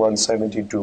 172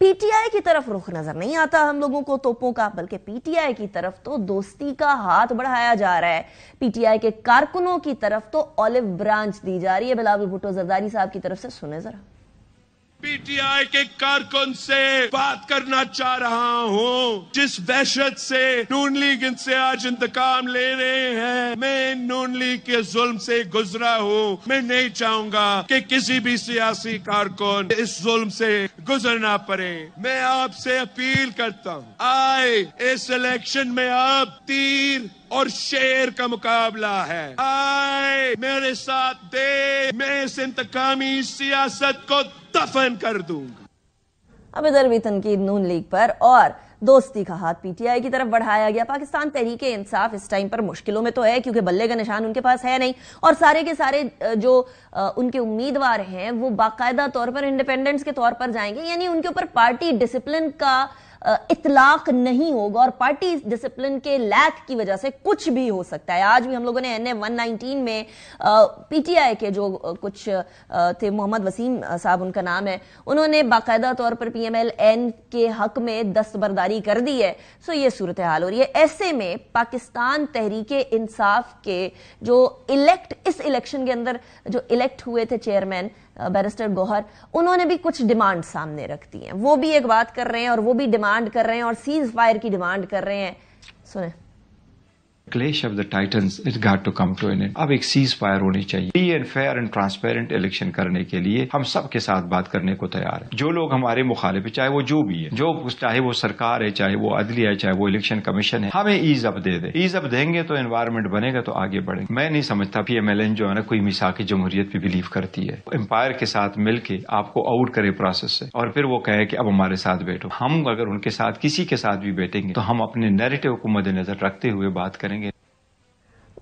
پی T آئی کی طرف رخ نظر نہیں آتا ہم لوگوں کو توپوں کا، بلکہ پی ٹی آئی کی طرف تو دوستی کا ہاتھ بڑھایا جا رہا ہے. پی ٹی آئی کے کارکنوں کی طرف تو آلیو برانچ دی جا رہی ہے. بلاول بھٹو زرداری صاحب کی طرف سے سنیں ذرا. پی ٹی آئی کے کارکن سے بات کرنا چاہ رہا ہوں. جس وحشت سے نون لیگ ان سے آج انتقام لے رہے ہیں، میں نون لیگ کے ظلم سے گزرا ہوں. میں نہیں چاہوں گا کہ کسی بھی سیاسی کارکن اس ظلم سے گزرنا پڑے. میں آپ سے اپیل کرتا ہوں، آئے اس الیکشن میں آپ تیر اور شیر کا مقابلہ ہے. آئے میرے ساتھ دے، میں اس انتقامی سیاست کو دفن کر دوں گا. اب ادھر بھی تنقید نون لیگ پر اور دوستی کا ہاتھ پی ٹی آئی کی طرف بڑھایا گیا. پاکستان تحریک انصاف اس ٹائم پر مشکلوں میں تو ہے کیونکہ بلے کا نشان ان کے پاس ہے نہیں، اور سارے کے سارے جو ان کے امیدوار ہیں وہ باقاعدہ طور پر انڈیپینڈنٹس کے طور پر جائیں گے. یعنی ان کے اوپر پارٹی ڈسپلن کا اطلاق نہیں ہوگا، اور پارٹی ڈسپلن کے لیک کی وجہ سے کچھ بھی ہو سکتا ہے. آج بھی ہم لوگوں نے این اے 119 میں پی ٹی آئی کے جو کچھ تھے، محمد وسیم صاحب ان کا نام ہے، انہوں نے باقاعدہ طور پر پی ایم ایل این کے حق میں دستبرداری کر دی ہے. سو یہ صورتحال ہو رہی ہے. ایسے میں پاکستان تحریک انصاف کے جو اس الیکشن کے اندر جو الیکٹ ہوئے تھے چیئرمین بیرسٹر گوہر، انہوں نے بھی کچھ ڈیمانڈ سامنے رکھ دی ہیں. وہ بھی ایک بات کر رہے ہیں اور وہ بھی ڈیمانڈ کر رہے ہیں اور سیز فائر کی ڈیمانڈ کر رہے ہیں. سنیں. Clash of the titans it got to come to an end. اب ایک سیز فائر ہونی چاہیے. Free and fair and transparent election کرنے کے لیے ہم سب کے ساتھ بات کرنے کو تیار ہیں. جو لوگ ہمارے مخالف ہیں، چاہے وہ جو بھی ہے، چاہے وہ سرکار ہے، چاہے وہ عدلیہ ہے، چاہے وہ الیکشن کمیشن ہے، ہمیں ایز اپ دے دیں. ایز اپ دیں گے تو انوائرمنٹ بنے گا، تو آگے بڑھیں گے. میں نہیں سمجھتا پی ایم ایل این جو ہے نا کوئی میثاق جمہوریت پہ بلیو کرتی ہے. امپائر کے ساتھ مل کے آپ کو آؤٹ کرے پروسیس سے اور پھر وہ کہے کہ اب ہمارے ساتھ بیٹھو. ہم اگر ان کے ساتھ کسی کے ساتھ بھی بیٹھیں گے تو ہم اپنے نیریٹو کو مد نظر رکھتے ہوئے بات کریں گے.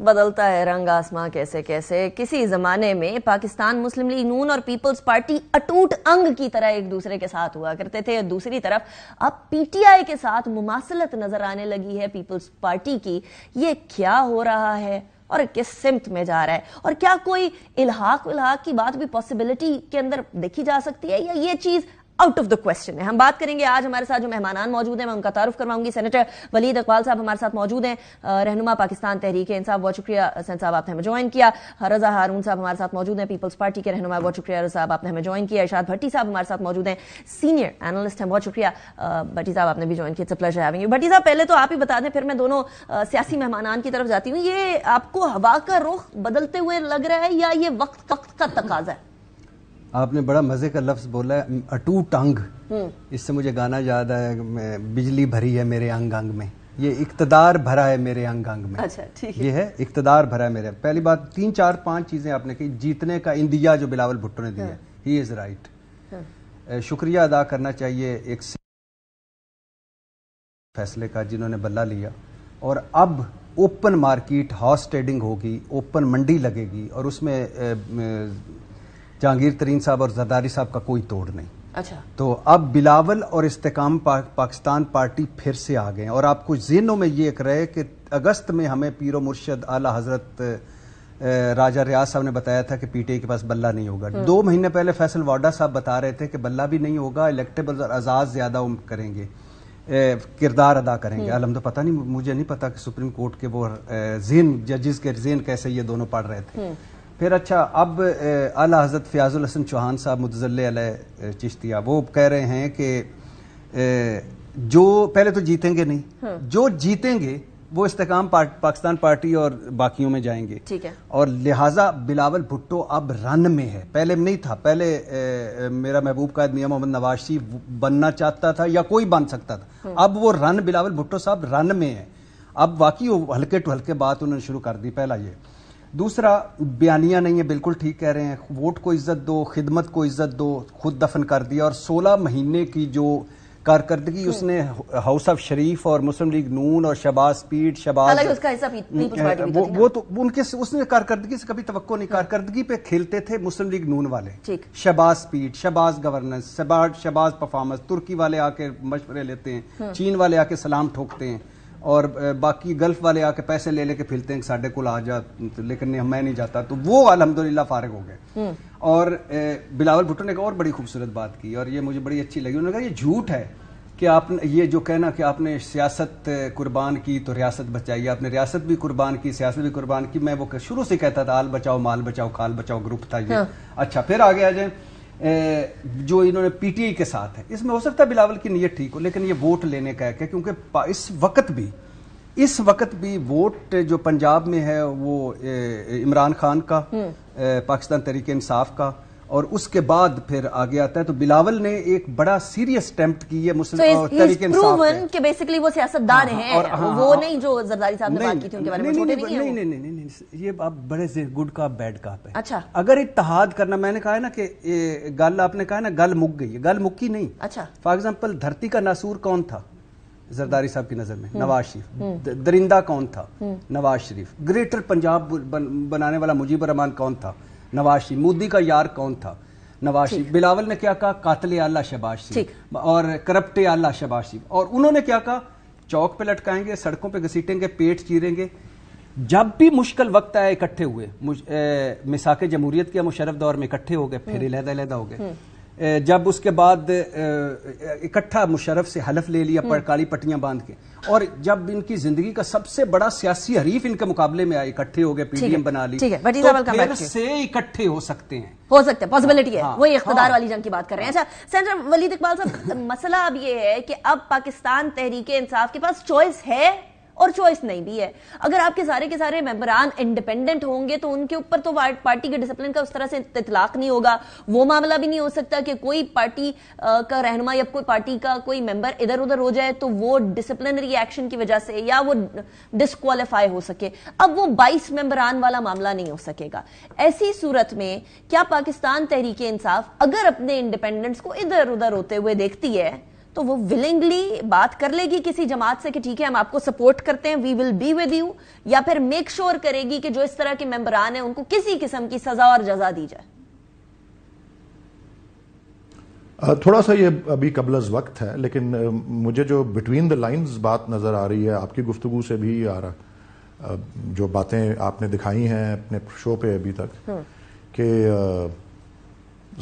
بدلتا ہے رنگ آسماں کیسے کیسے. کسی زمانے میں پاکستان مسلم لیگ نون اور پیپلز پارٹی اٹوٹ انگ کی طرح ایک دوسرے کے ساتھ ہوا کرتے تھے. دوسری طرف اب پی ٹی آئی کے ساتھ مماثلت نظر آنے لگی ہے پیپلز پارٹی کی. یہ کیا ہو رہا ہے اور کس سمت میں جا رہا ہے؟ اور کیا کوئی الحاق کی بات بھی پاسبلٹی کے اندر دیکھی جا سکتی ہے، یا یہ چیز آؤٹ آف دا کوشچن ہے؟ ہم بات کریں گے. آج ہمارے ساتھ جو مہمانان موجود ہیں میں ان کا تعارف کرواؤں گی. سینیٹر ولید اقبال صاحب ہمارے ساتھ موجود ہیں، رہنما پاکستان تحریک انصاف. بہت شکریہ سین صاحب، آپ نے ہمیں جوائن کیا. رضا ہارون صاحب ہمارے ساتھ موجود ہیں، پیپلز پارٹی کے رہنما. بہت شکریہ رضا صاحب، آپ نے ہمیں جوائن کیا. ارشاد بھٹی صاحب ہمارے ساتھ موجود ہیں، سینئر اینالسٹ ہیں. بہت شکریہ بھٹی صاحب، آپ نے بھی جوائن کیا. It's a pleasure having you. Bhatti صاحب پہلے تو آپ ہی بتا دیں، پھر میں دونوں سیاسی مہمانان کی طرف جاتی ہوں. یہ آپ کو ہوا کا رخ بدلتے ہوئے لگ رہا ہے یا یہ وقت کا تقاضا ہے؟ آپ نے بڑا مزے کا لفظ بولا ہے، اٹوٹ انگ. اس سے مجھے گانا یاد ہے، بجلی بھری ہے میرے انگ انگ میں. یہ اقتدار بھرا ہے میرے انگ انگ میں. اچھا ٹھیک ہے، یہ ہے اقتدار بھرا ہے میرے. پہلی بات 3 4 5 چیزیں آپ نے کہی. جیتنے کا اندیا جو بلاول بھٹو نے دیا، ہی از رائٹ. شکریہ ادا کرنا چاہیے ایک فیصلے کا جنہوں نے بلہ لیا. اور اب اوپن مارکیٹ ہاؤس ٹریڈنگ ہوگی، اوپن منڈی لگے گی، اور اس میں جہانگیر ترین صاحب اور زرداری صاحب کا کوئی توڑ نہیں. اچھا، تو اب بلاول اور استحکام پاکستان پارٹی پھر سے آ گئے ہیں. اور آپ کو ذہنوں میں یہ ایک رہے کہ اگست میں ہمیں پیر و مرشد اعلیٰ حضرت راجہ ریاض صاحب نے بتایا تھا کہ پی ٹی آئی کے پاس بلہ نہیں ہوگا. 2 مہینے پہلے فیصل واڈا صاحب بتا رہے تھے کہ بلہ بھی نہیں ہوگا، الیکٹیبل اور اعزاز زیادہ کریں گے، کردار ادا کریں گے. الحمد پتہ نہیں، مجھے نہیں پتا کہ سپریم کورٹ کے وہ ذہن، ججز کے ذہن کیسے یہ دونوں پڑھ رہے تھے. پھر اچھا، اب اعلیٰ حضرت فیاض الحسن چوہان صاحب متضلع علیہ چشتیہ، وہ کہہ رہے ہیں کہ جو پہلے تو جیتیں گے نہیں، جو جیتیں گے وہ استحکام پاکستان پارٹی اور باقیوں میں جائیں گے. ٹھیک ہے. اور لہٰذا بلاول بھٹو اب رن میں ہے. پہلے نہیں تھا. پہلے میرا محبوب قائد میاں محمد نواز شریف بننا چاہتا تھا یا کوئی بن سکتا تھا. اب وہ رن بلاول بھٹو صاحب رن میں ہے. اب واقعی وہ ہلکے ٹو ہلکے بات انہوں نے شروع کر دی. پہلا یہ. دوسرا، بیانیہ نہیں ہے، بالکل ٹھیک کہہ رہے ہیں. ووٹ کو عزت دو، خدمت کو عزت دو، خود دفن کر دیا. اور 16 مہینے کی جو کارکردگی اس نے ہاؤس آف شریف اور مسلم لیگ نون اور شہباز پیٹ، وہ تو ان کے اس نے کارکردگی سے کبھی توقع نہیں. کارکردگی پہ کھیلتے تھے مسلم لیگ نون والے. شہباز پیٹ، شہباز گورننس، شہباز پرفارمنس. ترکی والے آ کے مشورے لیتے ہیں، چین والے آ کے سلام ٹھوکتے ہیں. اور باقی گلف والے آ کے پیسے لے لے کے پھرتے ہیں کہ ساڈے کول آ جا، لیکن میں نہیں جاتا، تو وہ الحمدللہ فارغ ہو گئے. اور بلاول بھٹو نے ایک اور بڑی خوبصورت بات کی اور یہ مجھے بڑی اچھی لگی. انہوں نے کہا یہ جھوٹ ہے کہ آپ نے یہ جو کہنا کہ آپ نے سیاست قربان کی تو ریاست بچائی، آپ نے ریاست بھی قربان کی، سیاست بھی قربان کی. میں وہ شروع سے کہتا تھا آل بچاؤ مال بچاؤ کھال بچاؤ گروپ تھا یہ. اچھا پھر آگے آ جائیں جو انہوں نے پی ٹی آئی کے ساتھ ہے، اس میں ہو سکتا ہے بلاول کی نیت ٹھیک ہو، لیکن یہ ووٹ لینے کا ہے کیونکہ اس وقت بھی ووٹ جو پنجاب میں ہے وہ عمران خان کا، پاکستان تحریک انصاف کا، اور اس کے بعد پھر آگے آتا ہے. تو بلاول نے ایک بڑا سیریس اٹیمپٹ کی ہے مسلم تحریک انصاف کہ بیسیکلی وہ سیاستدان ہیں، وہ نہیں جو زرداری صاحب نے بات کی تھی ان کے بارے میں چھوٹے نہیں ہیں. نہیں یہ آپ بڑے گڈ کا بیڈ کا ہے. اچھا اگر اتحاد کرنا، میں نے کہا ہے نا کہ گل آپ نے کہا ہے نا گل مک گئی ہے، گل مکی نہیں. اچھا فار ایگزامپل دھرتی کا ناسور کون تھا زرداری صاحب کی نظر میں؟ نواز شریف. درندہ کون تھا؟ نواز شریف. گریٹر پنجاب بنانے والا مجیب الرحمان کون تھا؟ نواز شریف. مودی کا یار کون تھا؟ نواز شریف. بلاول نے کیا کہا؟ قاتل اعلی شہباز شریف اور کرپٹ اعلی شہباز شریف. اور انہوں نے کیا کہا؟ چوک پہ لٹکائیں گے، سڑکوں پہ گھسیٹیں گے، پیٹ چیریں گے. جب بھی مشکل وقت آیا اکٹھے ہوئے. میثاق جمہوریت کیا مشرف دور میں اکٹھے ہو گئے، پھر علیحدہ علیحدہ ہو گئے. جب اس کے بعد اکٹھا مشرف سے حلف لے لیا کالی پٹیاں باندھ کے، اور جب ان کی زندگی کا سب سے بڑا سیاسی حریف ان کے مقابلے میں آئے، اکٹھے ہو گئے، پی ڈی ایم بنا لی، تو پھر سے اکٹھے ہو سکتے ہیں. ہو سکتا ہے، پاسبلٹی ہے. وہی اقتدار والی جنگ کی بات کر رہے ہیں. اچھا سینیٹر ولید اقبال صاحب، مسئلہ اب یہ ہے کہ اب پاکستان تحریک انصاف کے پاس چوائس ہے اور چوائس نہیں بھی ہے. اگر آپ کے سارے ممبران انڈیپینڈنٹ ہوں گے تو ان کے اوپر تو پارٹی کے ڈسپلن کا اس طرح سے اطلاق نہیں ہوگا. وہ معاملہ بھی نہیں ہو سکتا کہ کوئی پارٹی کا رہنما یا کوئی پارٹی کا کوئی ممبر ادھر ادھر ہو جائے تو وہ ڈسپلنری ایکشن کی وجہ سے یا وہ ڈسکوالیفائی ہو سکے. اب وہ 22 ممبران والا معاملہ نہیں ہو سکے گا. ایسی صورت میں کیا پاکستان تحریک انصاف اگر اپنے انڈیپینڈنٹس کو ادھر ادھر ہوتے ہوئے دیکھتی ہے تو وہ ولنگلی بات کر لے گی کسی جماعت سے کہ ٹھیک ہے ہم آپ کو سپورٹ کرتے ہیں، وی ول بی ود یو، یا پھر میک شور کرے گی کہ جو اس طرح کے ممبران ہیں ان کو کسی قسم کی سزا اور جزا دی جائے؟ تھوڑا سا یہ ابھی قبل از وقت ہے، لیکن مجھے جو بٹوین دا لائنز بات نظر آ رہی ہے آپ کی گفتگو سے بھی آ رہا، جو باتیں آپ نے دکھائی ہیں اپنے شو پہ ابھی تک، کہ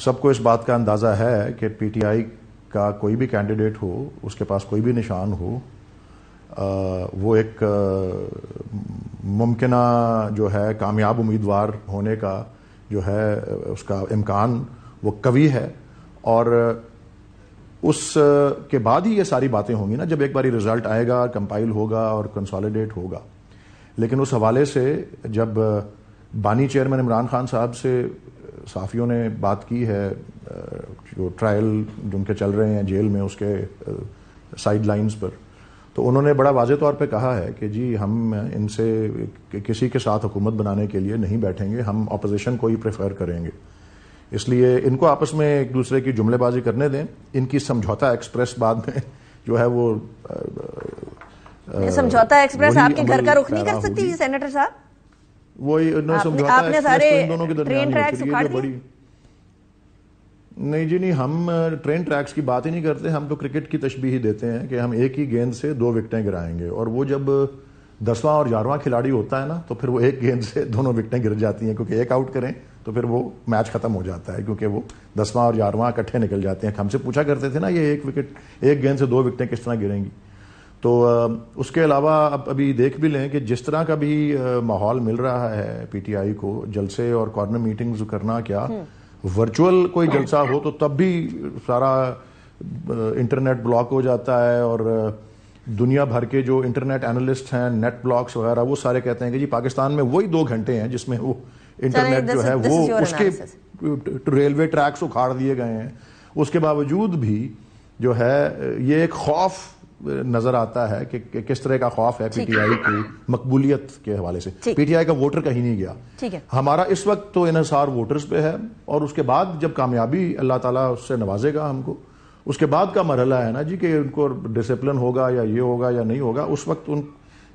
سب کو اس بات کا اندازہ ہے کہ پی ٹی آئی کا کوئی بھی کینڈیڈیٹ ہو، اس کے پاس کوئی بھی نشان ہو، وہ ایک ممکنہ جو ہے کامیاب امیدوار ہونے کا جو ہے اس کا امکان وہ قوی ہے. اور اس کے بعد ہی یہ ساری باتیں ہوں گی نا، جب ایک باری رزلٹ آئے گا، کمپائل ہوگا اور کنسالیڈیٹ ہوگا. لیکن اس حوالے سے جب بانی چیئرمین عمران خان صاحب سے صحافیوں نے بات کی ہے، جو ٹرائل جن کے چل رہے ہیں جیل میں اس کے سائیڈ لائنز پر، تو انہوں نے بڑا واضح طور پہ کہا ہے کہ جی ہم ان سے کسی کے ساتھ حکومت بنانے کے لیے نہیں بیٹھیں گے، ہم اپوزیشن کو ہی پریفر کریں گے. اس لیے ان کو آپس میں ایک دوسرے کی جملے بازی کرنے دیں. ان کی سمجھوتا ایکسپریس بعد میں جو ہے وہ سمجھوتا ایکسپریس آپ کے گھر کا رخ نہیں کر سکتی سینیٹر صاحب؟ وہی آپ نے سارے ٹرین ٹریکس اکھاڑ دیے. نہیں جی نہیں، ہم ٹرین ٹریکس کی بات ہی نہیں کرتے. ہم تو کرکٹ کی تشبیہ دیتے ہیں کہ ہم ایک ہی گیند سے 2 وکٹیں گرائیں گے، اور وہ جب 10واں اور 11واں کھلاڑی ہوتا ہے نا تو پھر وہ ایک گیند سے دونوں وکٹیں گر جاتی ہیں، کیونکہ ایک آؤٹ کریں تو پھر وہ میچ ختم ہو جاتا ہے، کیونکہ وہ 10واں اور 11واں اکٹھے نکل جاتے ہیں. ہم سے پوچھا کرتے تھے نا یہ ایک گیند سے 2 وکٹیں کس طرح گریں گی. تو اس کے علاوہ ابھی دیکھ بھی لیں کہ جس طرح کا بھی ماحول مل رہا ہے پی ٹی آئی کو، جلسے اور کارنر میٹنگز کرنا، کیا ورچوئل کوئی جلسہ ہو تو تب بھی سارا انٹرنیٹ بلاک ہو جاتا ہے، اور دنیا بھر کے جو انٹرنیٹ اینالسٹ ہیں، نیٹ بلاکس وغیرہ، وہ سارے کہتے ہیں کہ جی پاکستان میں وہی 2 گھنٹے ہیں جس میں وہ انٹرنیٹ جو ہے وہ اس کے ریلوے ٹریکس اکھاڑ دیے گئے ہیں. اس کے باوجود بھی جو ہے یہ ایک خوف نظر آتا ہے کہ کس طرح کا خوف ہے پی ٹی آئی کی مقبولیت کے حوالے سے. پی ٹی آئی کا ووٹر کہیں نہیں گیا. ہمارا اس وقت تو انحصار ووٹرز پہ ہے، اور اس کے بعد جب کامیابی اللہ تعالیٰ اس سے نوازے گا ہم کو، اس کے بعد کا مرحلہ ہے نا جی کہ ان کو ڈسپلن ہوگا یا یہ ہوگا یا نہیں ہوگا. اس وقت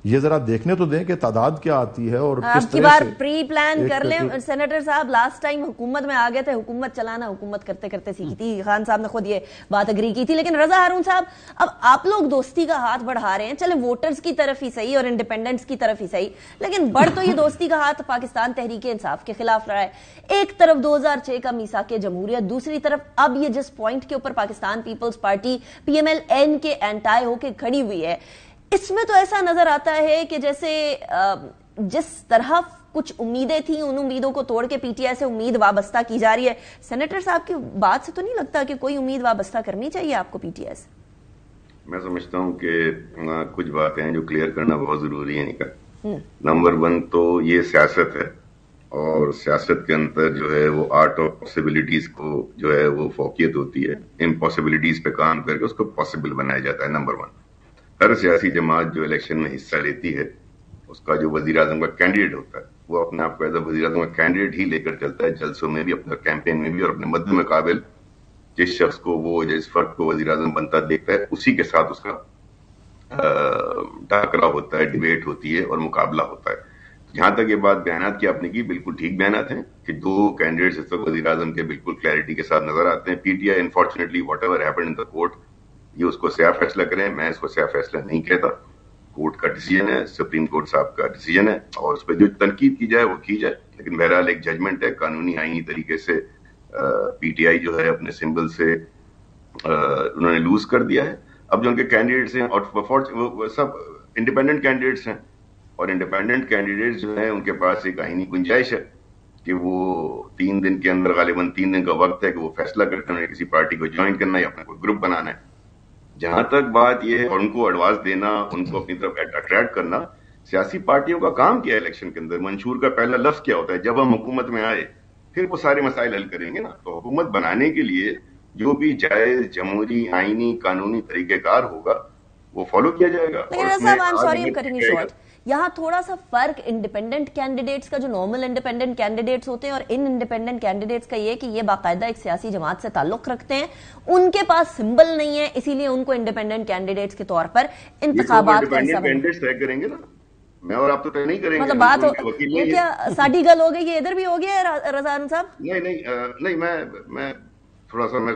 یہ ذرا دیکھنے تو دیں کہ تعداد کیا آتی ہے اور کس اب کی طرح بار سے پری پلان کر لیں. سینیٹر صاحب لاسٹ ٹائم حکومت میں آ گئے تھے, حکومت چلانا حکومت کرتے کرتے سیکھی تھی, خان صاحب نے خود یہ بات اگری کی تھی. لیکن رضا ہارون صاحب, اب آپ لوگ دوستی کا ہاتھ بڑھا رہے ہیں, چلے ووٹرز کی طرف ہی صحیح اور انڈیپینڈنٹس کی طرف ہی صحیح, لیکن بڑھ تو یہ دوستی کا ہاتھ پاکستان تحریک انصاف کے خلاف رہا ہے. ایک طرف 2006 کا میثاق جمہوریت, دوسری طرف اب یہ جس پوائنٹ کے اوپر پاکستان پیپلز پارٹی PMLN کے اینٹائی ہو کے کھڑی ہوئی ہے, اس میں تو ایسا نظر آتا ہے کہ جیسے جس طرح کچھ امیدیں تھیں ان امیدوں کو توڑ کے PTI سے امید وابستہ کی جا رہی ہے. سینیٹر صاحب کی بات سے تو نہیں لگتا کہ کوئی امید وابستہ کرنی چاہیے آپ کو PTI سے؟ میں سمجھتا ہوں کہ کچھ باتیں ہیں جو کلیئر کرنا بہت ضروری ہے. نمبر 1 تو یہ سیاست ہے, اور سیاست کے اندر جو ہے وہ آرٹ آف پاسبلٹیز کو جو ہے وہ فوقیت ہوتی ہے. امپاسبلٹیز پہ کام کر کے اس کو پاسبل بنایا جاتا ہے. نمبر 1, ہر سیاسی جماعت جو الیکشن میں حصہ لیتی ہے اس کا جو وزیر اعظم کا کینڈیڈیٹ ہوتا ہے وہ اپنے آپ کو ایز اے وزیر اعظم کا کینڈیڈیٹ ہی لے کر چلتا ہے, جلسوں میں بھی, اپنے کیمپین میں بھی, اور اپنے مد مقابل جس شخص کو وہ جس فرد کو وزیر اعظم بنتا دیکھتا ہے اسی کے ساتھ اس کا ٹاکرا ہوتا ہے, ڈیبیٹ ہوتی ہے اور مقابلہ ہوتا ہے. جہاں تک یہ بات بیانات کی آپ نے کی, بالکل ٹھیک بیانات ہیں کہ 2 کینڈیڈیٹس اس وقت وزیر اعظم کے بالکل کلیئرٹی کے ساتھ نظر آتے ہیں. PTI unfortunately what ever happened in the court, یہ اس کو سیاہ فیصلہ کریں, میں اس کو سیاہ فیصلہ نہیں کہتا. کورٹ کا ڈیسیجن ہے, سپریم کورٹ صاحب کا ڈیسیجن ہے, اور اس پہ جو تنقید کی جائے وہ کی جائے, لیکن بہرحال ایک ججمنٹ ہے. قانونی آئینی طریقے سے PTI جو ہے اپنے سمبل سے انہوں نے لوز کر دیا ہے. اب جو ان کے کینڈیڈیٹس ہیں اور سب انڈیپینڈنٹ کینڈیڈیٹس ہیں, اور انڈیپینڈنٹ کینڈیڈیٹس جو ہیں ان کے پاس ایک آئینی گنجائش ہے کہ وہ 3 دن کے اندر, غالباً 3 دن کا وقت ہے کہ وہ فیصلہ کرتے ہیں کسی پارٹی کو جوائن کرنا یا اپنا کوئی گروپ بنانا ہے. جہاں تک بات یہ ہے, اور ان کو ایڈوانس دینا, ان کو اپنی طرف اٹریکٹ کرنا, سیاسی پارٹیوں کا کام کیا ہے الیکشن کے اندر؟ منشور کا پہلا لفظ کیا ہوتا ہے؟ جب ہم حکومت میں آئے پھر وہ سارے مسائل حل کریں گے نا. تو حکومت بنانے کے لیے جو بھی جائز جمہوری آئینی قانونی طریقہ کار ہوگا وہ فالو کیا جائے گا. یہاں تھوڑا سا فرق انڈیپینڈنٹ کینڈیڈیٹس کا, جو نارمل انڈیپینڈنٹ کینڈیڈیٹس ہوتے ہیں, اور ان انڈیپینڈنٹ کینڈیڈیٹس کا یہ کہ یہ باقاعدہ ایک سیاسی جماعت سے تعلق رکھتے ہیں, ان کے پاس سمبل نہیں ہے, اسی لیے ان کو انڈیپینڈنٹ کینڈیڈیٹس کے طور پر انتخابات کا حصہ کریں گے نا. میں اور آپ تو طے نہیں کریں گے, مطلب بات یہ کیا ساڈی گل ہو گئی, یہ ادھر بھی ہو گیا ہے رضا ہارون صاحب؟ نہیں, میں تھوڑا سا میں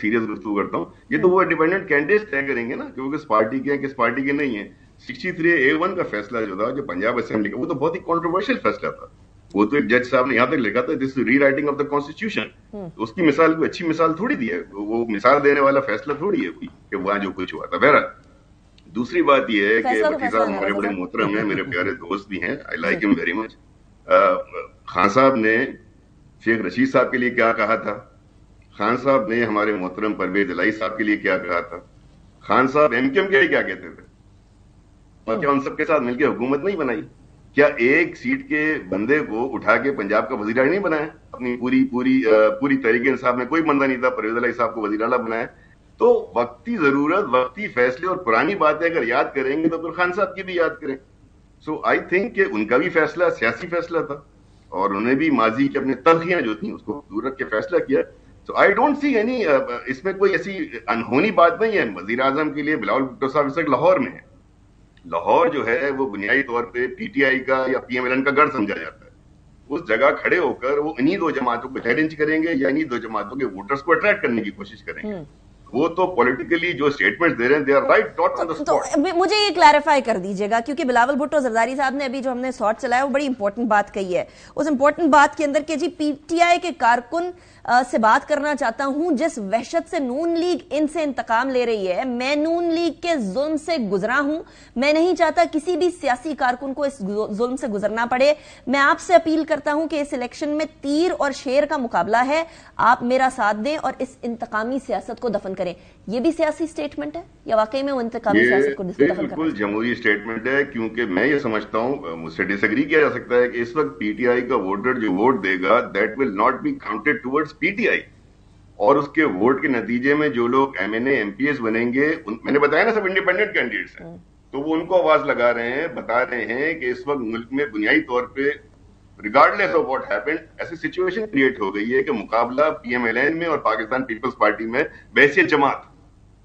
سیریس گفتگو کرتا ہوں. یہ تو وہ انڈیپینڈنٹ کینڈیڈیٹس طے کریں گے نا کہ وہ کس پارٹی کے ہیں کس پارٹی کے نہیں ہیں. 63A1 کا فیصلہ جو تھا, جو پنجاب اسمبلی کا, وہ تو بہت ہی کنٹروورشل فیصلہ تھا. وہ تو ایک جج صاحب نے یہاں تک لکھا تھا دس ری رائٹنگ آف دا کانسٹیٹیوشن. اس کی مثال کوئی اچھی مثال تھوڑی دی ہے, وہ مثال دینے والا فیصلہ تھوڑی ہے کوئی کہ وہاں جو کچھ ہوا تھا. بہرحال دوسری بات یہ ہے کہ وکیل صاحب ہمارے بڑے محترم ہیں, میرے پیارے دوست بھی ہیں, آئی لائک ہم ویری مچ. خان صاحب نے شیخ رشید صاحب کے لیے کیا کہا تھا, خان صاحب نے ہمارے محترم پرویز الہی صاحب کے لیے کیا کہا تھا, خان صاحب MKM کے لیے کیا کہتے تھے, اور کیا ان سب کے ساتھ مل کے حکومت نہیں بنائی؟ کیا ایک سیٹ کے بندے کو اٹھا کے پنجاب کا وزیر اعلیٰ نہیں بنایا؟ اپنی پوری تحریک انصاف میں کوئی بندہ نہیں تھا, پرویز الہی صاحب کو وزیر اعلیٰ بنایا. تو وقتی ضرورت, وقتی فیصلے اور پرانی باتیں اگر یاد کریں گے تو پھر خان صاحب کی بھی یاد کریں. سو آئی تھنک کہ ان کا بھی فیصلہ سیاسی فیصلہ تھا, اور انہوں نے بھی ماضی کی اپنی تلخیاں جو تھیں اس کو دور رکھ کے فیصلہ کیا. تو آئی ڈونٹ سی اینی, اس میں کوئی ایسی انہونی بات نہیں ہے. وزیر اعظم کے لیے بلاول بھٹو صاحب اس وقت لاہور میں ہے. لاہور جو ہے وہ بنیادی طور پہ PTI کا یا PMLN کا گڑھ سمجھا جاتا ہے. اس جگہ کھڑے ہو کر وہ انہی 2 جماعتوں کو چیلنج کریں گے یا انہی 2 جماعتوں کے ووٹرز کو اٹریکٹ کرنے کی کوشش کریں گے. وہ تو پولیٹیکلی جو اسٹیٹمنٹ دے رہے ہیں they are right not on the spot. مجھے یہ کلیریفائی کر دیجیے گا, کیونکہ بلاول بھٹو زرداری صاحب نے ابھی جو ہم نے شارٹ چلایا وہ بڑی امپورٹنٹ بات کہی ہے. اس امپورٹنٹ بات کے اندر کہ جی PTI کے کارکن سے بات کرنا چاہتا ہوں جس وحشت سے نون لیگ ان سے انتقام لے رہی ہے. میں نون لیگ کے ظلم سے گزرا ہوں, میں نہیں چاہتا کسی بھی سیاسی کارکن کو اس ظلم سے گزرنا پڑے. میں آپ سے اپیل کرتا ہوں کہ اس الیکشن میں تیر اور شیر کا مقابلہ ہے, آپ میرا ساتھ دیں اور اس انتقامی سیاست کو دفن کریں. یہ بھی سیاسی سٹیٹمنٹ ہے یا واقعی میں وہ انتقامی سیاست کو دفن کرنا؟ بالکل جمہوری سٹیٹمنٹ ہے, کیونکہ میں یہ سمجھتا ہوں, مجھ سے ڈس ایگری کیا جا سکتا ہے کہ اس وقت PTI کا ووٹر جو ووٹ دے گا that will not be counted towards PTI, اور اس کے ووٹ کے نتیجے میں جو لوگ MNA MPs بنیں گے, میں نے بتایا نا سب انڈیپینڈنٹ کینڈیڈیٹس ہیں, تو وہ ان کو آواز لگا رہے ہیں, بتا رہے ہیں کہ اس وقت ملک میں بنیادی طور پہ ریگارڈلیس آف واٹ ہیپنڈ ایسی سچویشن کریٹ ہو گئی ہے کہ مقابلہ PMLN میں اور پاکستان پیپلز پارٹی میں بحیثیت جماعت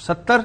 70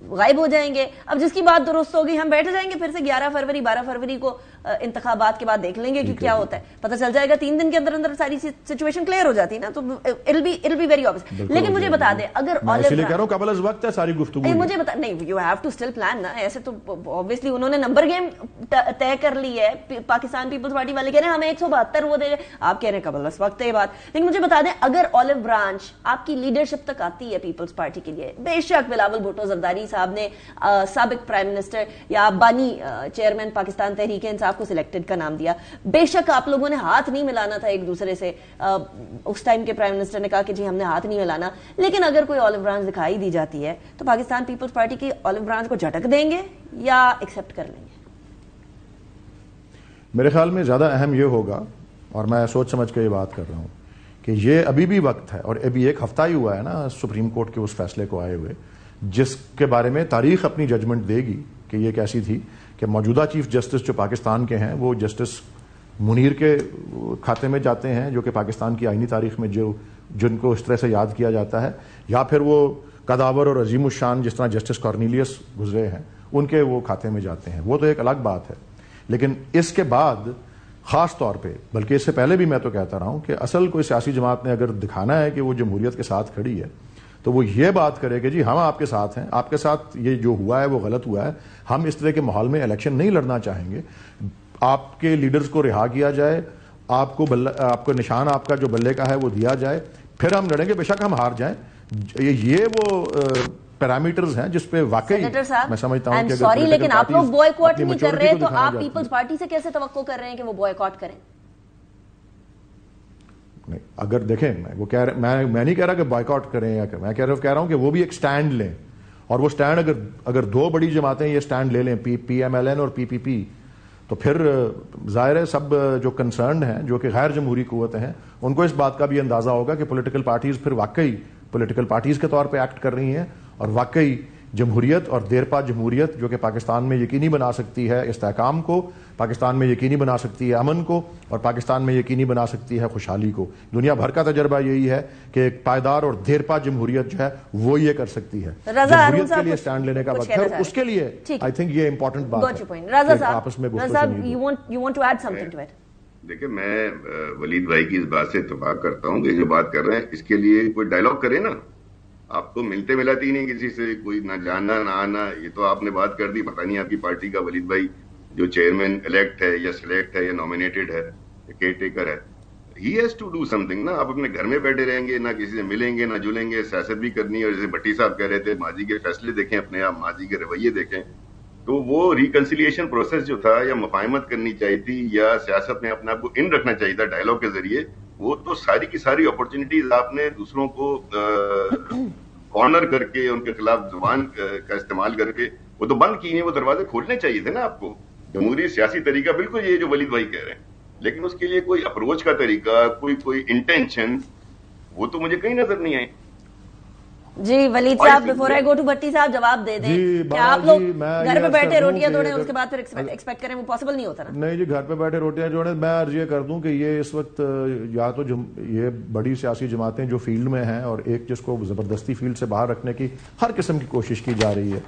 غائب ہو جائیں گے. اب جس کی بات درست ہوگی ہم بیٹھ جائیں گے پھر سے 11 فروری 12 فروری کو انتخابات کے بعد دیکھ لیں گے کہ کیا ہوتا ہے, پتہ چل جائے گا 3 دن کے اندر اندر ساری سچویشن کلیئر ہو جاتی ہے نا, تو it'll be very obvious. لیکن مجھے بتا دیں اگر اس لیے کہہ رہا ہوں قبل از وقت ہے ساری گفتگو, مجھے بتا نہیں you have to still plan نا, ایسے تو obviously انہوں نے نمبر گیم طے کر لی ہے, پاکستان پیپلز پارٹی والے کہہ رہے ہیں ہمیں 172 وہ دے, آپ کہہ رہے ہیں قبل از وقت ہے یہ بات. لیکن مجھے بتا دیں اگر اولو برانچ آپ کی لیڈرشپ تک آتی ہے پیپلز پارٹی کے لیے, بے شک بلاول بھٹو زرداری صاحب نے سابق پرائم منسٹر یا بانی چیئرمین پاکستان تحریک انصاف کو سلیکٹڈ کا نام دیا, بے شک آپ لوگوں نے ہاتھ نہیں ملانا تھا ایک دوسرے سے, اس ٹائم کے پرائم منسٹر نے کہا کہ جی ہم نے ہاتھ نہیں ملانا. لیکن اگر کوئی اولو برانچ دکھائی دی جاتی ہے تو پاکستان پیپلز پارٹی کی اولو برانچ کو جھٹک دیں گے یا ایکسپٹ کر لیں گے؟ میرے خیال میں زیادہ اہم یہ ہوگا, اور میں سوچ سمجھ کے یہ بات کر رہا ہوں کہ یہ ابھی بھی وقت ہے, اور ابھی ایک ہفتہ ہی ہوا ہے نا سپریم کورٹ کے اس فیصلے کو آئے ہوئے, جس کے بارے میں تاریخ اپنی ججمنٹ دے گی کہ یہ کیسی تھی کہ موجودہ چیف جسٹس جو پاکستان کے ہیں وہ جسٹس منیر کے کھاتے میں جاتے ہیں, جو کہ پاکستان کی آئینی تاریخ میں جن کو اس طرح سے یاد کیا جاتا ہے, یا پھر وہ قداور اور عظیم الشان جس طرح جسٹس کارنیلیس گزرے ہیں ان کے وہ کھاتے میں جاتے ہیں, وہ تو ایک الگ بات ہے. لیکن اس کے بعد خاص طور پہ, بلکہ اس سے پہلے بھی میں تو کہتا رہا ہوں کہ اصل کوئی سیاسی جماعت نے اگر دکھانا ہے کہ وہ جمہوریت کے ساتھ کھڑی ہے تو وہ یہ بات کرے کہ جی ہم آپ کے ساتھ ہیں, آپ کے ساتھ یہ جو ہوا ہے وہ غلط ہوا ہے, ہم اس طرح کے ماحول میں الیکشن نہیں لڑنا چاہیں گے, آپ کے لیڈرز کو رہا کیا جائے, آپ کو نشان آپ کا جو بلے کا ہے وہ دیا جائے, پھر ہم لڑیں گے, بے شک ہم ہار جائیں. یہ وہ پیرامیٹرز ہیں جس پہ واقعی میں سمجھتا ہوں کہ سوری لیکن آپ لوگ بوائکاٹ نہیں کر رہے تو آپ پیپلز پارٹی سے کیسے توقع کر رہے ہیں کہ وہ بوائکاٹ کریں؟ نہیں, اگر دیکھیں میں نہیں کہہ رہا کہ بائیکاٹ کریں, یا میں کہہ رہا ہوں کہ وہ بھی ایک سٹینڈ لیں, اور وہ سٹینڈ اگر 2 بڑی جماعتیں یہ سٹینڈ لے لیں, پی ایم ایل این اور PPP, تو پھر ظاہر ہے سب جو کنسرنڈ ہیں جو کہ غیر جمہوری قوتیں ہیں ان کو اس بات کا بھی اندازہ ہوگا کہ پولیٹیکل پارٹیز پھر واقعی پولیٹیکل پارٹیز کے طور پہ ایکٹ کر رہی ہیں, اور واقعی جمہوریت اور دیرپا جمہوریت جو کہ پاکستان میں یقینی بنا سکتی ہے استحکام کو, پاکستان میں یقینی بنا سکتی ہے امن کو, اور پاکستان میں یقینی بنا سکتی ہے خوشحالی کو. دنیا بھر کا تجربہ یہی ہے کہ ایک پائیدار اور دیرپا جمہوریت جو ہے وہ یہ کر سکتی ہے. جمہوریت کے لیے سٹینڈ لینے کا وقت ہے, اس کے لیے آئی تھنک یہ امپورٹنٹ بات ہے آپس میں دیکھیں میں ولید بھائی کی اس بات سے اتفاق کرتا ہوں کہ جو بات کر رہے ہیں اس کے لیے کوئی ڈائلاگ کرے نا, آپ تو ملتے ملاتی نہیں کسی سے, کوئی نہ جانا نہ آنا, یہ تو آپ نے بات کر دی, پتہ نہیں آپ کی پارٹی کا ولید بھائی جو چیئرمین الیکٹ ہے یا سلیکٹ ہے یا نامینیٹڈ ہے یا کیئر ٹیکر ہے, he has to do something نا. آپ اپنے گھر میں بیٹھے رہیں گے, نہ کسی سے ملیں گے نہ جلیں گے, سیاست بھی کرنی ہے, اور جیسے بھٹی صاحب کہہ رہے تھے ماضی کے فیصلے دیکھیں اپنے آپ, ماضی کے رویے دیکھیں, تو وہ ریکنسیلیشن پروسیس جو تھا یا مفاہمت کرنی چاہیے تھی یا سیاست میں اپنے آپ کو ان رکھنا چاہیے تھا ڈائلاگ کے ذریعے, وہ تو ساری کی ساری اپرچونیٹیز آپ نے دوسروں کو کارنر کر کے ان کے خلاف زبان کا استعمال کر کے وہ تو بند کی ہیں, وہ دروازے کھولنے چاہیے تھے نا آپ کو. جمہوری سیاسی طریقہ بالکل یہ جو ولید بھائی کہہ رہے ہیں, لیکن اس کے لیے کوئی اپروچ کا طریقہ, کوئی انٹینشن, وہ تو مجھے کہیں نظر نہیں آئی. جی ولید صاحب بیفور آئی گو ٹو بھٹی صاحب جواب دے دیں کہ آپ لوگ گھر پہ بیٹھے روٹیاں توڑیں اس کے بعد پھر ایکسپیکٹ کریں, وہ پاسبل نہیں ہوتا نا. نہیں جی, گھر پہ بیٹھے روٹیاں جوڑیں, میں عرض یہ کر دوں کہ یہ اس وقت یا تو یہ بڑی سیاسی جماعتیں جو فیلڈ میں ہیں, اور ایک جس کو زبردستی فیلڈ سے باہر رکھنے کی ہر قسم کی کوشش کی جا رہی ہے,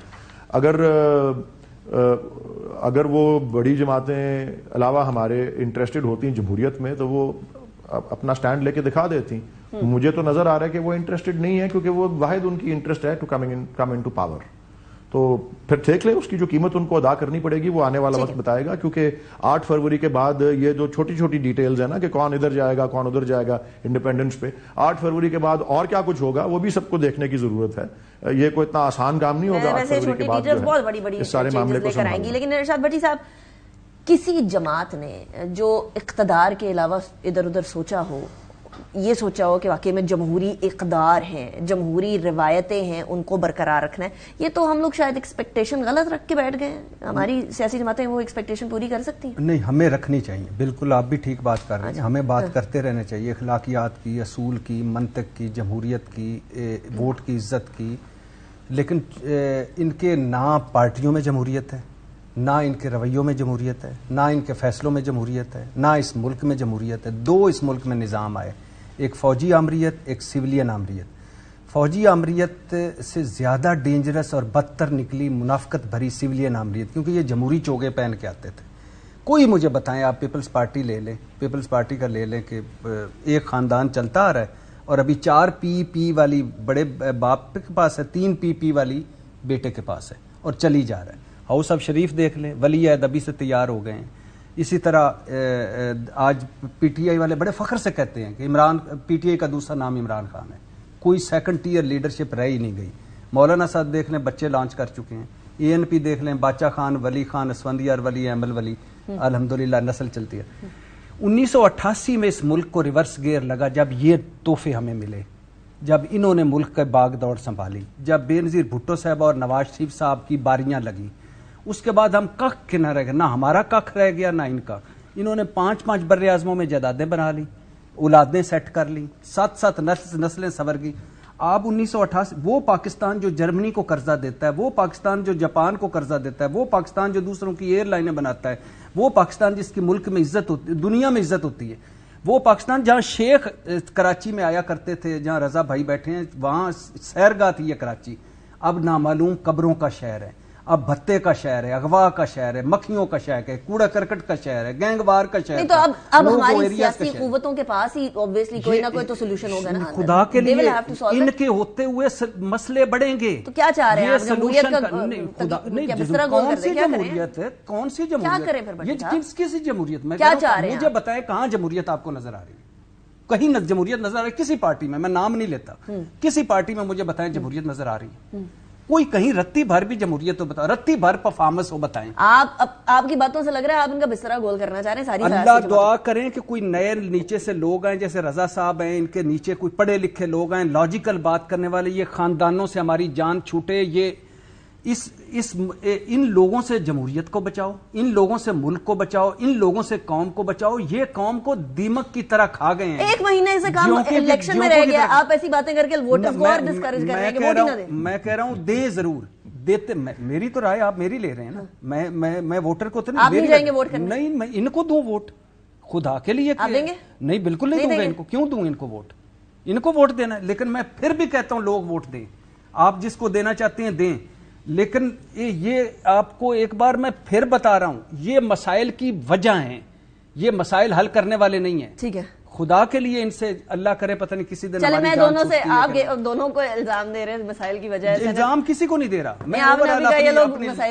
اگر وہ بڑی جماعتیں علاوہ ہمارے انٹرسٹڈ ہوتی ہیں جمہوریت میں تو وہ اپنا سٹینڈ لے کے دکھا دیتی. مجھے تو نظر آ رہا ہے کہ وہ انٹرسٹڈ نہیں ہے, کیونکہ وہ واحد ان کی انٹرسٹ ہے ٹو کم انٹو پاور. تو پھر دیکھ لیں اس کی جو قیمت ان کو ادا کرنی پڑے گی وہ آنے والا وقت بتائے گا, کیونکہ 8 فروری کے بعد یہ جو چھوٹی چھوٹی ڈیٹیلز ہیں نا کہ کون ادھر جائے گا کون ادھر جائے گا انڈیپینڈنس پہ, 8 فروری کے بعد اور کیا کچھ ہوگا وہ بھی سب کو دیکھنے کی ضرورت ہے. یہ کوئی اتنا آسان کام نہیں ہوگا 8 فروری کے بعد اس سارے معاملے کو سنبھالنا. لیکن ارشاد بھٹی صاحب, کسی جماعت نے جو اقتدار کے علاوہ ادھر ادھر سوچا ہو, یہ سوچا ہو کہ واقعی میں جمہوری اقدار ہیں, جمہوری روایتیں ہیں, ان کو برقرار رکھنا ہے, یہ تو ہم لوگ شاید ایکسپیکٹیشن غلط رکھ کے بیٹھ گئے ہیں. ہماری سیاسی جماعتیں وہ ایکسپیکٹیشن پوری کر سکتی ہیں؟ نہیں, ہمیں رکھنی چاہیے. بالکل آپ بھی ٹھیک بات کر رہے ہیں, ہمیں بات کرتے رہنا چاہیے اخلاقیات کی, اصول کی, منطق کی, جمہوریت کی, ووٹ کی عزت کی. لیکن ان کے نہ پارٹیوں میں جمہوریت ہے, نہ ان کے رویوں میں جمہوریت ہے, نہ ان کے فیصلوں میں جمہوریت ہے, نہ اس ملک میں جمہوریت ہے. 2 اس ملک میں نظام آئے, ایک فوجی آمریت, ایک سویلین آمریت. فوجی آمریت سے زیادہ ڈینجرس اور بدتر نکلی منافقت بھری سویلین آمریت، کیونکہ یہ جمہوری چوگے پہن کے آتے تھے. کوئی مجھے بتائیں، آپ پیپلز پارٹی لے لیں، پیپلز پارٹی کا لے لیں کہ ایک خاندان چلتا آ رہا ہے اور ابھی 4 پی والی بڑے باپ کے پاس ہے، 3 پی والی بیٹے کے پاس ہے اور چلی جا رہا ہے. ہاؤس آف شریف دیکھ لیں، ولی عہد ابھی سے تیار ہو گئے ہیں. اسی طرح آج پی ٹی آئی والے بڑے فخر سے کہتے ہیں کہ پی ٹی آئی کا دوسرا نام عمران خان ہے. کوئی سیکنڈ ٹیئر لیڈرشپ رہ ہی نہیں گئی. مولانا صاحب دیکھ لیں، بچے لانچ کر چکے ہیں. اے این پی دیکھ لیں، باچا خان، ولی خان، اسفندیار ولی، احمد ولی، الحمدللہ نسل چلتی ہے. 1988 میں اس ملک کو ریورس گیئر لگا جب یہ تحفے ہمیں ملے، جب انہوں نے ملک کا باغ دوڑ سنبھالی، جب بے نظیر بھٹو صاحب اور نواز شریف صاحب کی باریاں لگیں. اس کے بعد ہم کخ کے نہ رہ گئے، نہ ہمارا کخ رہ گیا نہ ان کا. انہوں نے 5 بر اعظموں میں جائیدادیں بنا لی، اولادیں سیٹ کر لی، 7 نسلیں سنور گئی. آپ 1988 وہ پاکستان جو جرمنی کو قرضہ دیتا ہے، وہ پاکستان جو جاپان کو قرضہ دیتا ہے، وہ پاکستان جو دوسروں کی ایئر لائنیں بناتا ہے، وہ پاکستان جس کی ملک میں عزت ہوتی، دنیا میں عزت ہوتی ہے، وہ پاکستان جہاں شیخ کراچی میں آیا کرتے تھے، جہاں رضا بھائی بیٹھے ہیں، وہاں سیرگاہ تھی یہ کراچی، اب نامعلوم قبروں کا شہر ہے، اب بھتے کا شہر ہے، اغوا کا شہر ہے، مکھیوں کا شہر ہے، کوڑا کرکٹ کا شہر ہے، گینگ وار کا شہر ہے. تو اب ہماری سیاسی قوتوں کے پاس ہی obviously کوئی نہ کوئی تو سولوشن ہوگا نا. خدا کے لیے ان کے ہوتے ہوئے مسئلے بڑھیں گے. تو کیا چاہ رہے ہیں آپ؟ جمہوریت کا کون سی جمہوریت ہے؟ کون سی جمہوریت؟ یہ کسی جمہوریت میں کیا چاہ رہے ہیں؟ مجھے بتائیں کہاں جمہوریت آپ کو نظر آ رہی ہے؟ کہیں جمہوریت نظر آ رہی ہے کسی پارٹی میں نام نہیں لیتا، کسی پارٹی میں مجھے بتائیں جمہوریت نظر آ رہی ہے؟ کوئی کہیں رتی بھر بھی جمہوریت ہو بتاؤ، رتی بھر پرفارمنس ہو بتائیں. آپ کی باتوں سے لگ رہا ہے آپ ان کا بسترا گول کرنا چاہ رہے ہیں. ساری اللہ دعا کریں کہ کوئی نئے نیچے سے لوگ آئیں، جیسے رضا صاحب ہیں، ان کے نیچے کوئی پڑھے لکھے لوگ آئیں، لاجیکل بات کرنے والے. یہ خاندانوں سے ہماری جان چھوٹے، یہ ان لوگوں سے جمہوریت کو بچاؤ، ان لوگوں سے ملک کو بچاؤ، ان لوگوں سے قوم کو بچاؤ. یہ قوم کو دیمک کی طرح کھا گئے ہیں. 1 مہینے سے کام الیکشن میں رہ گیا، آپ ایسی باتیں کر کے ووٹرز کو اور ڈسکریج کر رہے ہیں کہ ووٹ ہی نہ دیں. میں کہہ رہا ہوں دیں ضرور دیتے. میری تو رائے آپ میری لے رہے ہیں نا. میں ووٹر کو تو نہیں جائیں گے ووٹ کرنے. نہیں، میں ان کو دوں ووٹ خدا کے لیے. آپ دیں گے؟ نہیں، بالکل نہیں دوں گا. ان کو کیوں دوں؟ ان کو ووٹ، ان کو ووٹ دینا ہے. لیکن میں پھر بھی کہتا ہوں لوگ ووٹ دیں، آپ جس کو دینا چاہتے ہیں دیں. لیکن یہ آپ کو ایک بار میں پھر بتا رہا ہوں، یہ مسائل کی وجہ ہیں، یہ مسائل حل کرنے والے نہیں ہیں. ٹھیک ہے، خدا کے لیے ان سے اللہ کرے پتہ نہیں کسی دن. چلے میں دونوں سے، آپ دونوں کو الزام دے رہے ہیں مسائل کی وجہ سے. الزام کسی کو نہیں دے رہا میں،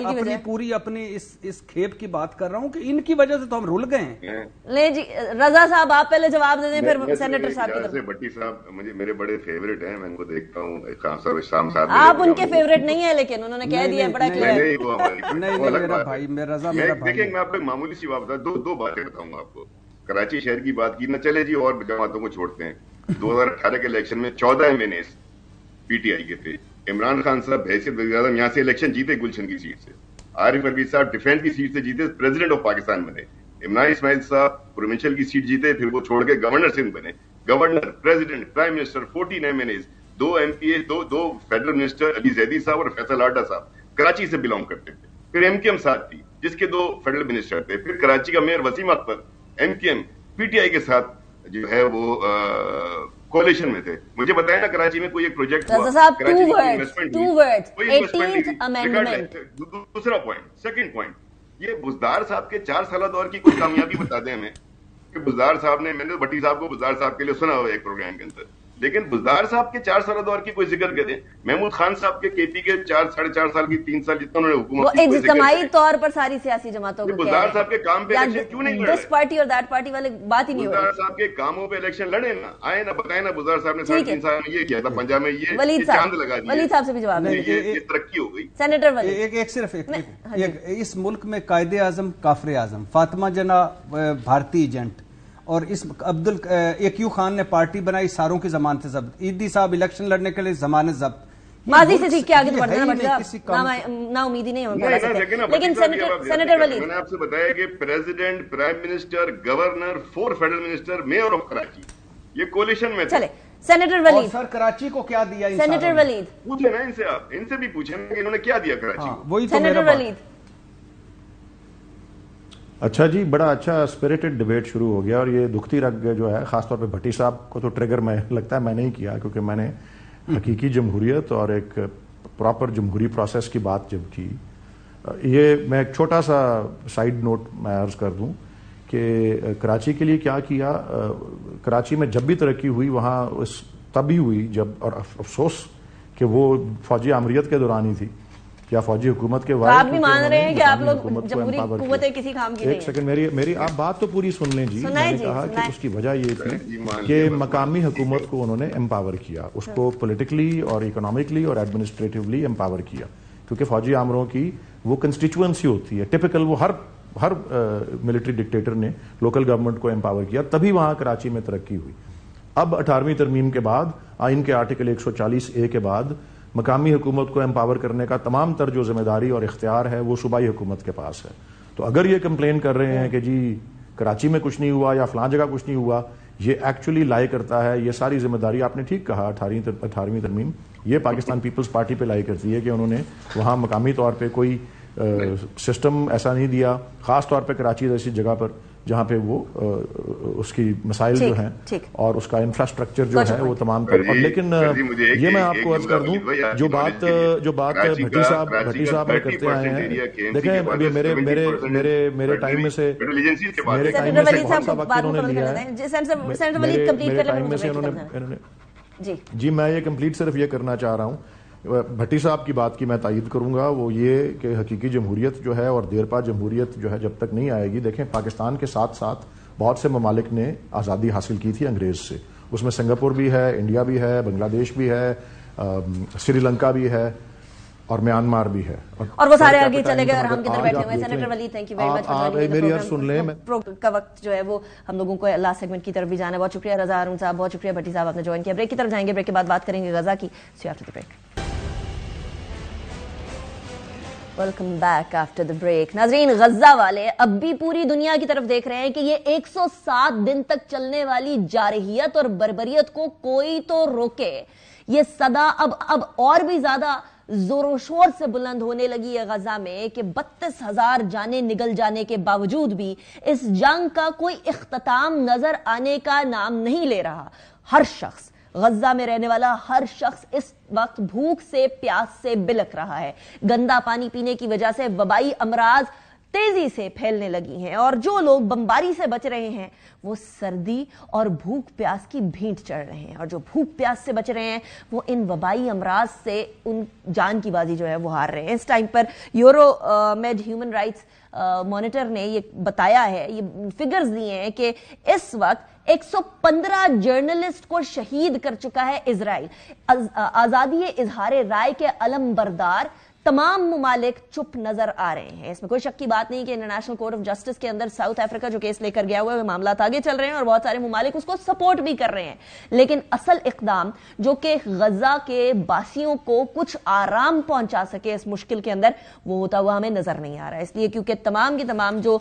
اپنی پوری اپنی اس کھیپ کی بات کر رہا ہوں کہ ان کی وجہ سے تو ہم رول گئے ہیں. لے جی رضا صاحب آپ پہلے جواب دے دیں، پھر سینیٹر صاحب کی طرف. بھٹی صاحب مجھے میرے بڑے فیوریٹ ہیں، میں ان کو دیکھتا ہوں. شام صاحب آپ ان کے فیوریٹ نہیں ہیں، لیکن انہوں نے کہہ دیا بڑا کلیئر. نہیں میرا بھائی، میرا رضا میرا بھائی. دیکھیں میں آپ کو ایک معمولی سی بات بتا دو باتیں بتاؤں گا آپ کو. کراچی شہر کی بات کی نہ چلے جی، اور جماعتوں کو چھوڑتے ہیں. 2018 کے الیکشن میں 14 MNAs پی ٹی آئی کے تھے. عمران خان صاحب حیثیت وزیر اعظم یہاں سے الیکشن جیتے گلشن کی سیٹ سے. عارف عربی صاحب ڈیفینس کی سیٹ سے جیتے، پریزیڈنٹ آف پاکستان بنے. عمران اسماعیل صاحب پروونشل کی سیٹ جیتے، پھر وہ چھوڑ کے گورنر سندھ بنے. Governor, president, prime minister, 14 MNAs، 2 MPA، دو فیڈرل منسٹر علی زیدی صاحب اور فیصل آڈا صاحب کراچی سے بلانگ کرتے تھے. پھر MKM ساتھ تھی جس کے 2 فیڈرل منسٹر تھے. پھر کراچی کا mayor Waseem Akhtar MKM P T I کے ساتھ جو ہے وہ کولیشن میں تھے. مجھے بتائیں نا کراچی میں کوئی ایک پروجیکٹ ہوا. دوسرا پوائنٹ، سیکنڈ پوائنٹ، یہ بزدار صاحب کے 4 سالہ دور کی کوئی کامیابی بتا دیں ہمیں کہ بزدار صاحب نے، میں نے بھٹی صاحب کو بزدار صاحب کے لیے سنا ہوا ایک پروگرام کے اندر، لیکن بزدار صاحب کے 4 سالہ دور کی کوئی ذکر کریں. محمود خان صاحب کے KP کے 4-4.5 سال کی 3 سال جتنا انہوں نے حکومت کی، اجتماعی طور پر ساری سیاسی جماعتوں کو بزدار صاحب کے کام پہ الیکشن کیوں نہیں لڑے؟ دس پارٹی اور دیٹ پارٹی والے بات ہی نہیں ہو رہی. بزدار صاحب کے کاموں پہ الیکشن لڑے نا، آئے نا، بتائیں نا بزدار صاحب نے 3.5 سال میں یہ کیا تھا، پنجاب میں یہ چاند لگا دیا. ولید صاحب سے بھی جواب دیں، یہ ترقی ہو گئی. سینیٹر ولید صرف اس ملک میں قائد اعظم کافر اعظم فاطمہ جنا بھارتی ایجنٹ اور اس ایکیو خان نے پارٹی بنائی ساروں کی ضمانت ضبط. ایدی صاحب الیکشن لڑنے کے لیے ضمانت ضبط. ماضی سے سیکھ کے آگے تو بڑھ جانا، نا امیدی نہیں ہونا. لیکن سینیٹر ولید، میں نے آپ سے بتایا کہ president, prime minister, governor, 4 federal minister, measure of Karachi, یہ کولیشن میں چلے. سینیٹر ولید، سر کراچی کو کیا دیا؟ سینیٹر ولید پوچھیں نا ان سے، آپ ان سے بھی پوچھیں کہ انہوں نے کیا دیا کراچی کو. وہی تو سینیٹر ولید. اچھا جی، بڑا اچھا اسپریٹڈ ڈیبیٹ شروع ہو گیا، اور یہ دکھتی رگ جو ہے خاص طور پہ بھٹی صاحب کو تو ٹریگر میں لگتا ہے میں نہیں کیا، کیونکہ میں نے حقیقی جمہوریت اور ایک پراپر جمہوری پروسیس کی بات جب کی، یہ میں ایک چھوٹا سا سائیڈ نوٹ میں عرض کر دوں کہ کراچی کے لیے کیا کیا. کراچی میں جب بھی ترقی ہوئی وہاں تبھی ہوئی جب، اور افسوس کہ وہ فوجی آمریت کے دوران ہی تھی یا فوجی حکومت کے وقت. آپ بھی مان رہے ہیں کہ آپ لوگ جمہوری قوتیں کسی کام کی نہیں. ایک سیکنڈ میری آپ بات تو پوری سن لیں جی. میں نے کہا کہ اس کی وجہ یہ تھی کہ مقامی حکومت کو انہوں نے امپاور کیا، اس کو پولیٹیکلی اور اکنامکلی اور ایڈمنسٹریٹولی امپاور کیا، کیونکہ فوجی آمروں کی وہ کنسٹیچوئنسی ہوتی ہے ٹپیکل. وہ ہر ملٹری ڈکٹیٹر نے لوکل گورنمنٹ کو امپاور کیا، تبھی وہاں کراچی میں ترقی ہوئی. اب 18ویں ترمیم کے بعد آئین کے آرٹیکل 140A کے بعد مقامی حکومت کو امپاور کرنے کا تمام تر جو ذمہ داری اور اختیار ہے وہ صوبائی حکومت کے پاس ہے. تو اگر یہ کمپلین کر رہے ہیں کہ جی کراچی میں کچھ نہیں ہوا یا فلاں جگہ کچھ نہیں ہوا، یہ ایکچولی لائی کرتا ہے. یہ ساری ذمہ داری آپ نے ٹھیک کہا 18ویں ترمیم یہ پاکستان پیپلز پارٹی پہ لائی کرتی ہے کہ انہوں نے وہاں مقامی طور پہ کوئی سسٹم ایسا نہیں دیا، خاص طور پہ کراچی جیسی جگہ پر جہاں پہ وہ اس کی مسائل جو ہیں اور اس کا انفراسٹرکچر جو ہے وہ تمام پر. اور لیکن یہ میں آپ کو عرض کر دوں جو بات بھٹی صاحب میں کرتے آئے ہیں، دیکھیں ابھی میرے ٹائم میں سے بہت سا وقت انہوں نے لیا ہے. جی میں یہ کمپلیٹ صرف یہ کرنا چاہ رہا ہوں، بھٹی صاحب کی بات کی میں تائید کروں گا، وہ یہ کہ حقیقی جمہوریت جو ہے اور دیرپا جمہوریت جو ہے جب تک نہیں آئے گی. دیکھیں پاکستان کے ساتھ ساتھ بہت سے ممالک نے آزادی حاصل کی تھی انگریز سے، اس میں سنگاپور بھی ہے، انڈیا بھی ہے، بنگلہ دیش بھی ہے، سری لنکا بھی ہے اور میانمار بھی ہے، اور وہ سارے آگے چلے گئے اور ہم کدھر بیٹھے ہوئے. Senator Walid thank you very much. آپ میری عرض سن لیں. کا وقت جو ہے وہ ہم لوگوں کو لاسٹ سیگمنٹ کی طرف بھی جانا ہے. بہت شکریہ رضا ہارون صاحب، بہت شکریہ بھٹی صاحب آپ نے جوائن کیا. بریک کی طرف جائیں گے، بریک کے بعد بات کریں گے غزہ کی. See after the break. Welcome back after the break. ناظرین، غزہ والے اب بھی پوری دنیا کی طرف دیکھ رہے ہیں کہ یہ 107 دن تک چلنے والی جارحیت اور بربریت کو کوئی تو روکے. یہ صدا اب اور بھی زیادہ زور و شور سے بلند ہونے لگی ہے غزہ میں کہ 32,000 جانیں نگل جانے کے باوجود بھی اس جنگ کا کوئی اختتام نظر آنے کا نام نہیں لے رہا. ہر شخص، غزہ میں رہنے والا ہر شخص اس وقت بھوک سے پیاس سے بلک رہا ہے. گندا پانی پینے کی وجہ سے وبائی امراض تیزی سے پھیلنے لگی ہیں اور جو لوگ بمباری سے بچ رہے ہیں وہ سردی اور بھوک پیاس کی بھینٹ چڑھ رہے ہیں، اور جو بھوک پیاس سے بچ رہے ہیں وہ ان وبائی امراض سے ان جان کی بازی جو ہے وہ ہار رہے ہیں. اس ٹائم پر Euro Med Human Rights Monitor نے یہ بتایا ہے، یہ فگرز دیے ہیں کہ اس وقت 115 جرنلسٹ کو شہید کر چکا ہے اسرائیل. آزادی اظہار رائے کے علم بردار تمام ممالک چپ نظر آ رہے ہیں. اس میں کوئی شک کی بات نہیں کہ انٹرنیشنل کورٹ آف جسٹس کے اندر ساؤتھ افریقہ جو کیس لے کر گیا ہوا ہے، معاملات آگے چل رہے ہیں اور بہت سارے ممالک اس کو سپورٹ بھی کر رہے ہیں. لیکن اصل اقدام جو کہ غزہ کے باسیوں کو کچھ آرام پہنچا سکے اس مشکل کے اندر، وہ ہوتا ہوا ہمیں نظر نہیں آ رہا ہے. اس لیے کیونکہ تمام کی تمام جو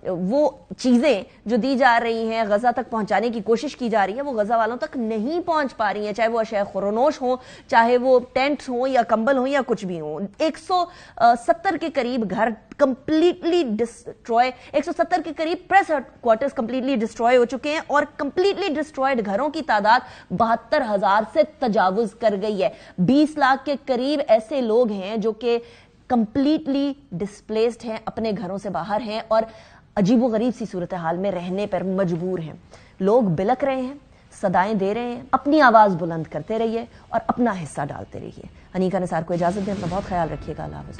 وہ چیزیں جو دی جا رہی ہیں غزہ تک پہنچانے کی کوشش کی جا رہی ہے وہ غزہ والوں تک نہیں پہنچ پا رہی ہیں، چاہے وہ اشیاء خورونوش ہوں، چاہے وہ ٹینٹس ہوں یا کمبل ہوں یا کچھ بھی ہوں. 170 کے قریب گھر کمپلیٹلی ڈسٹروائے، 170 کے قریب press headquarters completely destroy ہو چکے ہیں اور کمپلیٹلی ڈسٹروائڈ گھروں کی تعداد 72,000 سے تجاوز کر گئی ہے. 20 لاکھ کے قریب ایسے لوگ ہیں جو کہ کمپلیٹلی ڈسپلیسڈ ہیں، اپنے گھروں سے باہر ہیں اور عجیب و غریب سی صورتحال میں رہنے پر مجبور ہیں. لوگ بلک رہے ہیں، صدائیں دے رہے ہیں. اپنی آواز بلند کرتے رہیے اور اپنا حصہ ڈالتے رہیے. انیکا نثار کو اجازت دیں، اپنا بہت خیال رکھیے گا. اللہ حافظ.